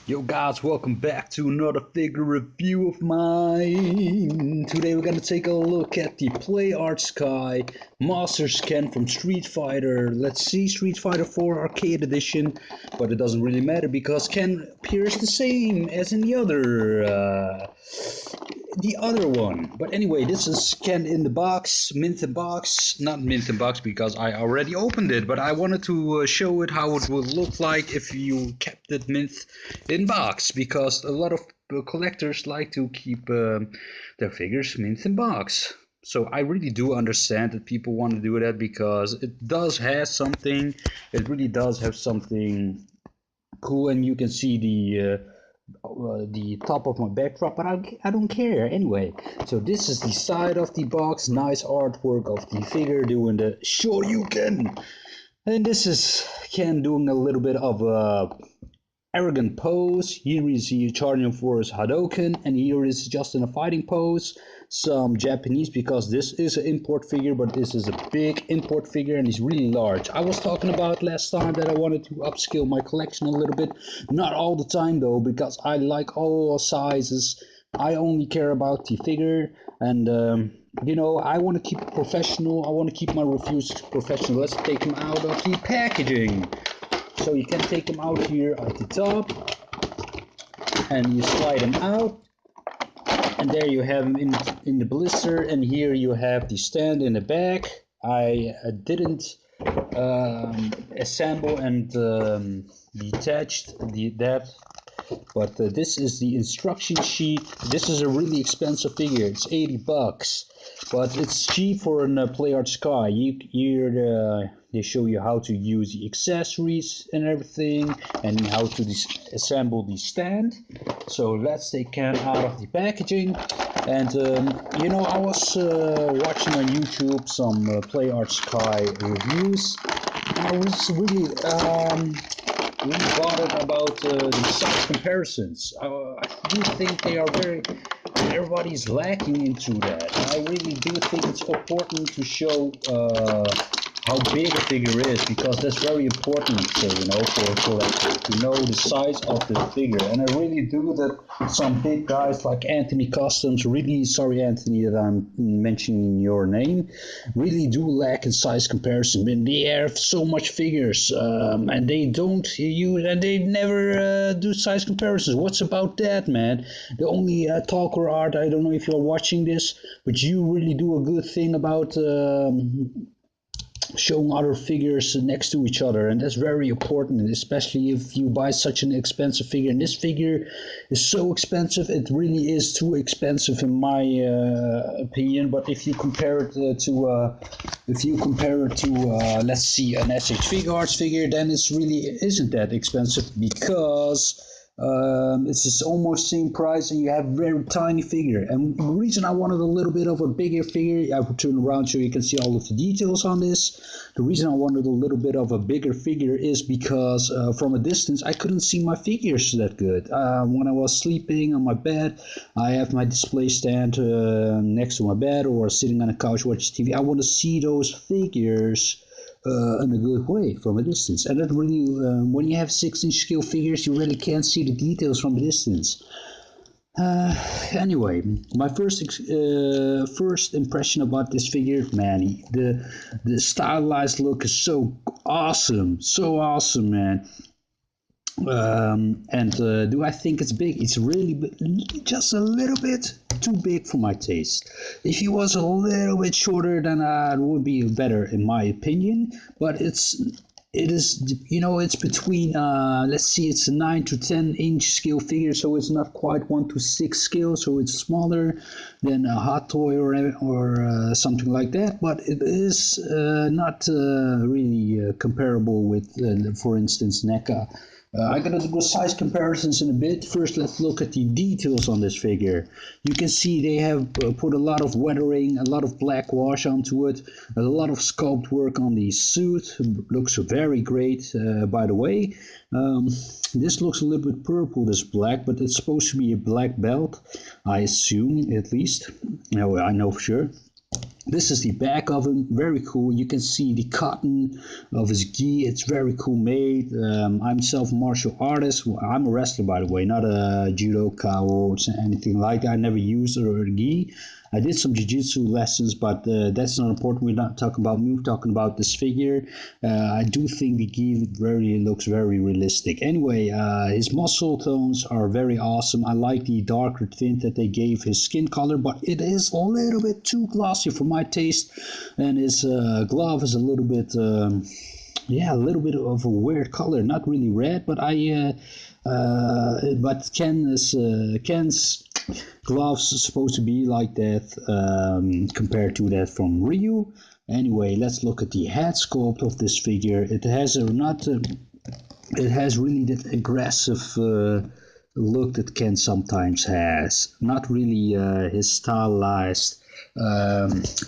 Yo guys, welcome back to another figure review of mine. Today we're gonna take a look at the PlayArtSky Master Scan from Street Fighter. Let's see, Street Fighter 4 Arcade Edition, but it doesn't really matter because Ken appears the same as in the other one. But anyway, this is scanned in the box, mint in box, not mint in box because I already opened it, but I wanted to show it how it would look like if you kept it mint in box, because a lot of collectors like to keep their figures mint in box. So I really do understand that people want to do that because it does have something, it really does have something cool, and you can see the top of my backdrop, but I don't care anyway. So this is the side of the box, nice artwork of the figure doing the Shoryuken, and this is Ken doing a little bit of a arrogant pose. Here is he charging for his Hadoken, and here is just in a fighting pose. Some Japanese, because this is an import figure, but this is a big import figure and he's really large. I was talking about last time that I wanted to upscale my collection a little bit. Not all the time though, because I like all sizes. I only care about the figure, and I want to keep it professional. I want to keep my reviews professional. Let's take them out of the packaging. So you can take them out here at the top, and you slide them out, and there you have them in the blister, and here you have the stand in the back. I didn't assemble and detach that, but this is the instruction sheet. This is a really expensive figure. It's 80 bucks, but it's cheap for a PlayArtSky. They show you how to use the accessories and everything, and how to assemble the stand. So let's take Ken out of the packaging. And I was watching on YouTube some PlayArtSky reviews, and I was really bothered about the size comparisons. I do think they are everybody's lacking into that. I really do think it's important to show how big a figure is, because that's very important, for a collector to know the size of the figure. And I really do that some big guys like Anthony Customs, really sorry Anthony that I'm mentioning your name, really do lack in size comparison. And they have so much figures, and they don't use, and they never do size comparisons. What's about that, man? The only Talker Art, I don't know if you're watching this, but you really do a good thing about showing other figures next to each other, and that's very important, especially if you buy such an expensive figure. And this figure is so expensive, it really is too expensive in my opinion. But if you compare it to let's see, an SH Figuarts figure, then it's really isn't that expensive, because it's almost same price, and you have very tiny figure. And the reason I wanted a little bit of a bigger figure, I will turn around so you can see all of the details on this. The reason I wanted a little bit of a bigger figure is because from a distance I couldn't see my figures that good. When I was sleeping on my bed, I have my display stand next to my bed, or sitting on a couch watching TV. I want to see those figures in a good way from a distance. And that really, when you have 6-inch scale figures, you really can't see the details from a distance. Anyway, my first impression about this figure, man, the stylized look is so awesome, man. And do I think it's big? It's really just a little bit too big for my taste. If he was a little bit shorter, then it would be better in my opinion. But it is, it's between let's see, it's a 9 to 10-inch scale figure, so it's not quite 1 to 6 scale, so it's smaller than a Hot Toy or something like that. But it is not really comparable with, for instance, NECA. I'm gonna do size comparisons in a bit. First, let's look at the details on this figure. You can see they have put a lot of weathering, a lot of black wash onto it, a lot of sculpt work on the suit. Looks very great, by the way. This looks a little bit purple, this black, but it's supposed to be a black belt, I assume, at least. No, I know for sure. This is the back of him, very cool. You can see the cotton of his gi. It's very cool made. I'm self martial artist. I'm a wrestler, by the way, not a judoka or anything like that. I never used a gi. I did some jiu-jitsu lessons, but that's not important. We're not talking about me. We're talking about this figure. I do think the gi looks very realistic. Anyway, his muscle tones are very awesome. I like the darker tint that they gave his skin color, but it is a little bit too glossy for my taste. And his glove is a little bit, a little bit of a weird color. Not really red, but but Ken's gloves are supposed to be like that compared to that from Ryu. Anyway, let's look at the head sculpt of this figure. It has it has really that aggressive look that Ken sometimes has. Not really his stylized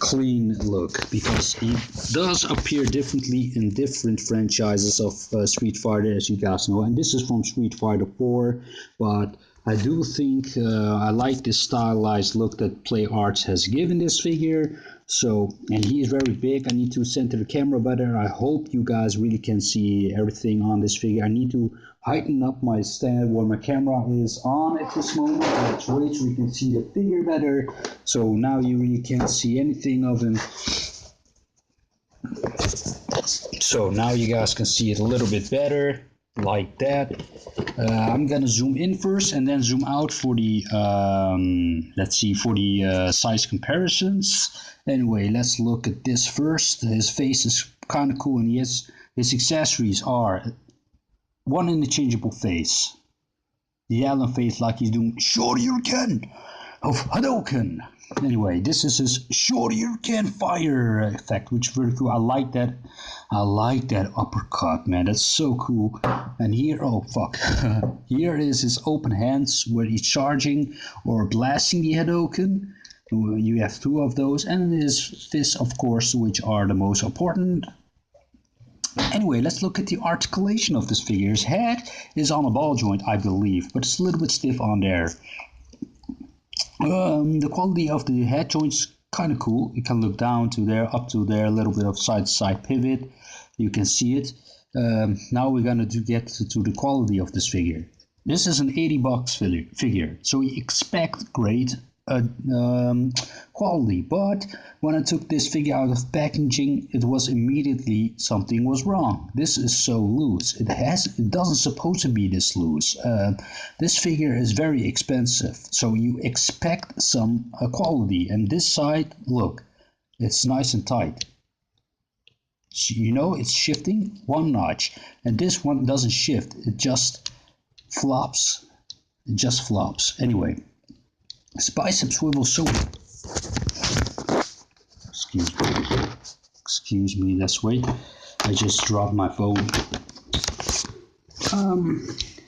clean look, because he does appear differently in different franchises of Street Fighter, as you guys know, and this is from Street Fighter 4, but I do think I like this stylized look that Play Arts has given this figure. So, and he is very big. I need to center the camera better. I hope you guys really can see everything on this figure. I need to heighten up my stand where my camera is on at this moment. Let's wait so you can see the figure better. So now you really can't see anything of him. So now you guys can see it a little bit better, like that. I'm gonna zoom in first and then zoom out for the let's see, for the size comparisons. Anyway, let's look at this first. His face is kind of cool, and his accessories are one interchangeable face, the Allen face, like he's doing Shoryuken of Hadouken. Anyway, this is his Shoryuken fire effect, which is very cool. I like that. I like that uppercut, man. That's so cool. And here, oh fuck, here is his open hands where he's charging or blasting the Hadouken. You have two of those, and his fists, of course, which are the most important. Anyway, let's look at the articulation of this figure. His head is on a ball joint, I believe, but it's a little bit stiff on there. The quality of the head joint's kind of cool. You can look down to there, up to there, a little bit of side-to-side pivot. You can see it. Now we're going to get to the quality of this figure. This is an $80 figure, so we expect great quality, but when I took this figure out of packaging, it was immediately something was wrong. This is so loose. It doesn't supposed to be this loose. This figure is very expensive, so you expect some quality. And this side, look, it's nice and tight. You know, it's shifting one notch, and this one doesn't shift. It just flops. It just flops. Anyway. His bicep swivel so. Excuse me. Let's wait. I just dropped my phone.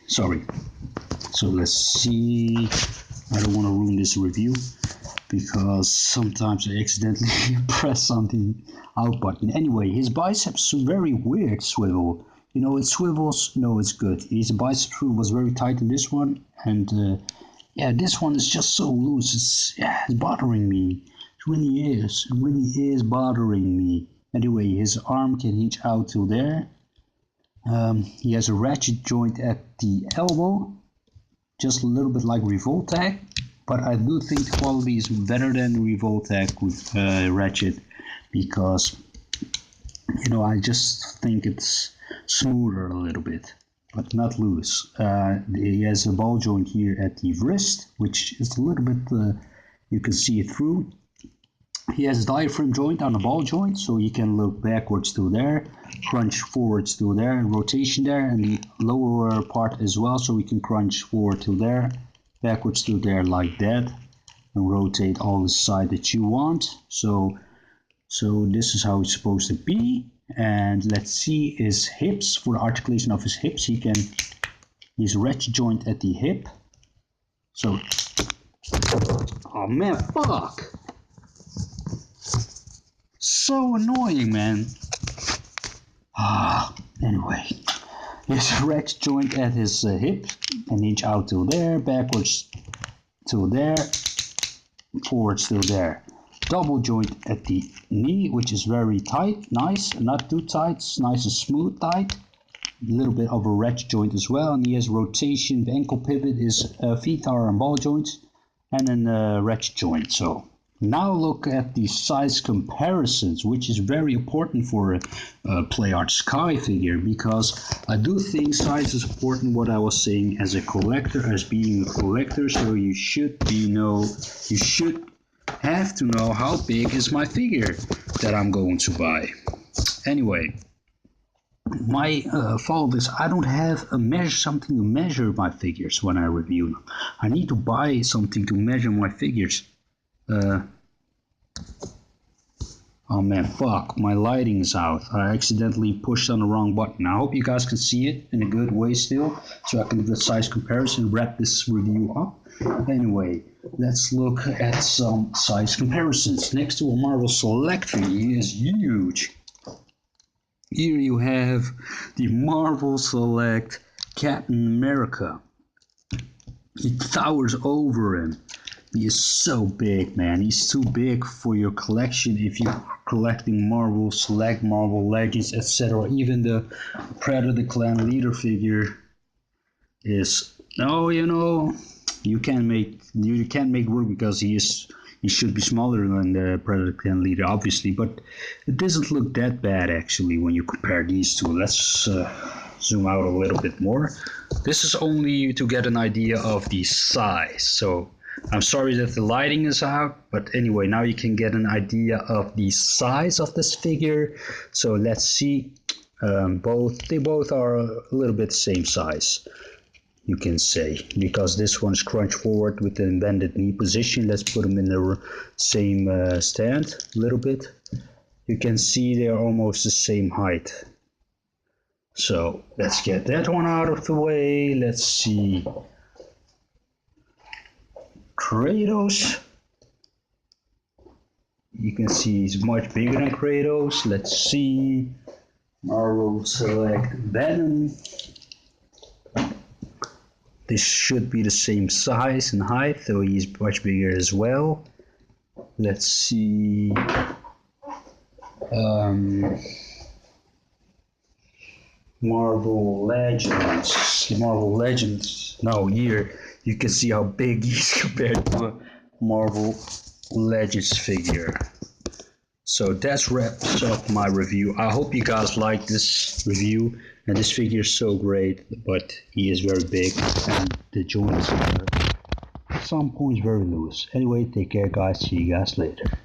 Sorry. So let's see. I don't want to ruin this review because sometimes I accidentally press something out button. Anyway, his biceps very weird swivel. You know, it swivels. No, it's good. His bicep swivel was very tight in this one, and. Yeah, this one is just so loose. It's bothering me. It really is. It really is bothering me. Anyway, his arm can reach out to there. He has a ratchet joint at the elbow, just a little bit like Revoltech. But I do think the quality is better than Revoltech with ratchet, because you know, I just think it's smoother a little bit, but not loose. He has a ball joint here at the wrist, which is a little bit, you can see it through. He has a diaphragm joint on the ball joint, so you can look backwards to there, crunch forwards to there, and rotation there, and the lower part as well, so we can crunch forward to there, backwards to there like that, and rotate all the side that you want. So this is how it's supposed to be. And let's see his hips. For the articulation of his hips, he's a ratchet joint at the hip. So, oh man, fuck! So annoying, man. Anyway, here's a ratchet joint at his hip, an inch out to there, backwards to there, forwards to there. double joint at the knee, which is very tight, nice, not too tight, it's nice and smooth tight. A little bit of a ratchet joint as well, and he has rotation. The ankle pivot is feet are and ball joints, and then a ratchet joint. So now look at the size comparisons, which is very important for a PlayArt Sky figure, because I do think size is important. What I was saying as a collector, as being a collector, so you should have to know how big is my figure that I'm going to buy. Anyway, my fault is I don't have something to measure my figures when I review them. I need to buy something to measure my figures. Oh man, fuck, my lighting is out. I accidentally pushed on the wrong button. I hope you guys can see it in a good way still, so I can do the size comparison, wrap this review up. Anyway, let's look at some size comparisons. Next to a Marvel Select figure, he is huge. Here you have the Marvel Select Captain America. He towers over him. He is so big, man. He's too big for your collection if you're collecting Marvel Select, Marvel Legends, etc. Even the Predator Clan Leader figure is... Oh, you know, you can't make work because he should be smaller than the Predator Clan Leader, obviously. But it doesn't look that bad, actually, when you compare these two. Let's zoom out a little bit more. This is only to get an idea of the size. So I'm sorry that the lighting is out, but anyway, now you can get an idea of the size of this figure. So let's see, they both are a little bit the same size, you can say, because this one's crunched forward with the bended knee position. Let's put them in the same stand a little bit. You can see they're almost the same height. So let's get that one out of the way. Let's see. Kratos, you can see he's much bigger than Kratos. Let's see, Marvel Select Venom. This should be the same size and height, though he's much bigger as well. Let's see, Marvel Legends. No, here you can see how big he's compared to a Marvel Legends figure. So that wraps up my review. I hope you guys like this review. And this figure is so great, but he is very big and the joints are at some points very loose. Anyway, take care guys. See you guys later.